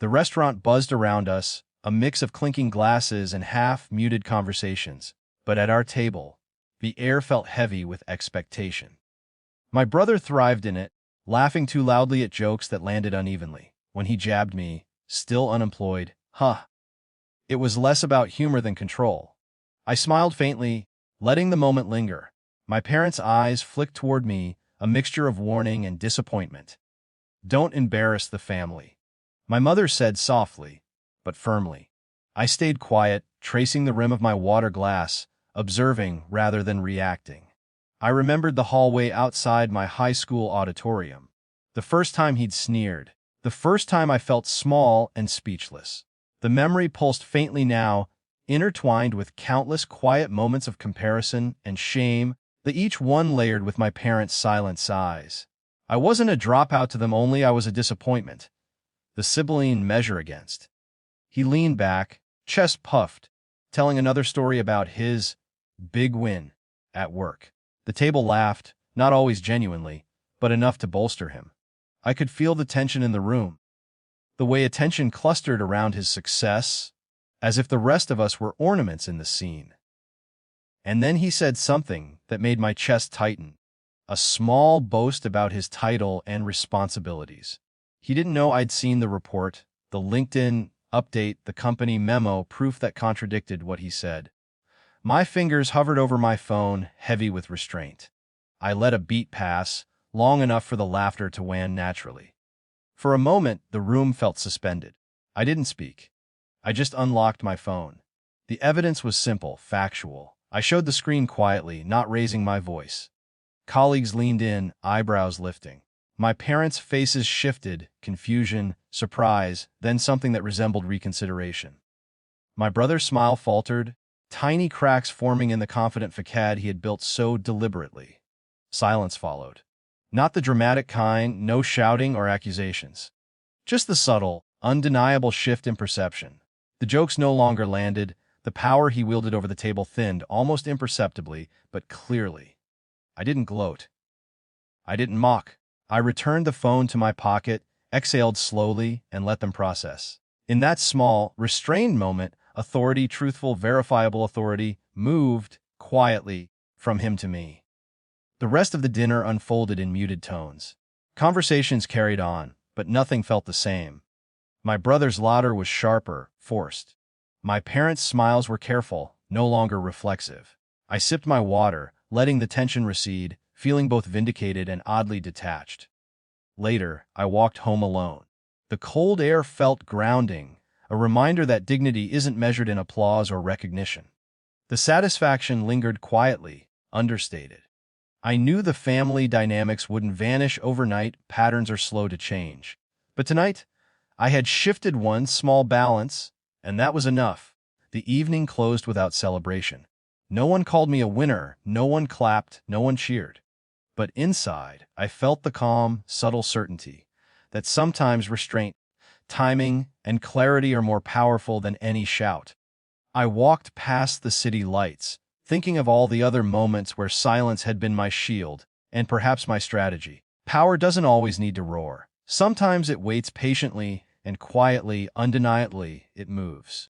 The restaurant buzzed around us, a mix of clinking glasses and half-muted conversations. But at our table, the air felt heavy with expectation. My brother thrived in it, laughing too loudly at jokes that landed unevenly. When he jabbed me, still unemployed, it was less about humor than control. I smiled faintly, letting the moment linger. My parents' eyes flicked toward me, a mixture of warning and disappointment. "Don't embarrass the family," my mother said softly, but firmly. I stayed quiet, tracing the rim of my water glass, observing rather than reacting. I remembered the hallway outside my high school auditorium. The first time he'd sneered. The first time I felt small and speechless. The memory pulsed faintly now, intertwined with countless quiet moments of comparison and shame, each one layered with my parents' silent sighs. I wasn't a dropout to them only, I was a disappointment. The sibling measure against. He leaned back, chest puffed, telling another story about his big win at work. The table laughed, not always genuinely, but enough to bolster him. I could feel the tension in the room, the way attention clustered around his success, as if the rest of us were ornaments in the scene. And then he said something that made my chest tighten, a small boast about his title and responsibilities. He didn't know I'd seen the report, the LinkedIn update, the company memo, proof that contradicted what he said. My fingers hovered over my phone, heavy with restraint. I let a beat pass, long enough for the laughter to wane naturally. For a moment, the room felt suspended. I didn't speak. I just unlocked my phone. The evidence was simple, factual. I showed the screen quietly, not raising my voice. Colleagues leaned in, eyebrows lifting. My parents' faces shifted, confusion, surprise, then something that resembled reconsideration. My brother's smile faltered, tiny cracks forming in the confident facade he had built so deliberately. Silence followed. Not the dramatic kind, no shouting or accusations. Just the subtle, undeniable shift in perception. The jokes no longer landed, the power he wielded over the table thinned almost imperceptibly, but clearly. I didn't gloat. I didn't mock. I returned the phone to my pocket, exhaled slowly, and let them process. In that small, restrained moment, authority, truthful, verifiable authority, moved, quietly, from him to me. The rest of the dinner unfolded in muted tones. Conversations carried on, but nothing felt the same. My brother's laughter was sharper, forced. My parents' smiles were careful, no longer reflexive. I sipped my water, letting the tension recede, feeling both vindicated and oddly detached. Later, I walked home alone. The cold air felt grounding, a reminder that dignity isn't measured in applause or recognition. The satisfaction lingered quietly, understated. I knew the family dynamics wouldn't vanish overnight, patterns are slow to change. But tonight, I had shifted one small balance, and that was enough. The evening closed without celebration. No one called me a winner, no one clapped, no one cheered. But inside, I felt the calm, subtle certainty that sometimes restraint, timing, and clarity are more powerful than any shout. I walked past the city lights, thinking of all the other moments where silence had been my shield, and perhaps my strategy. Power doesn't always need to roar. Sometimes it waits patiently and quietly, undeniably, it moves.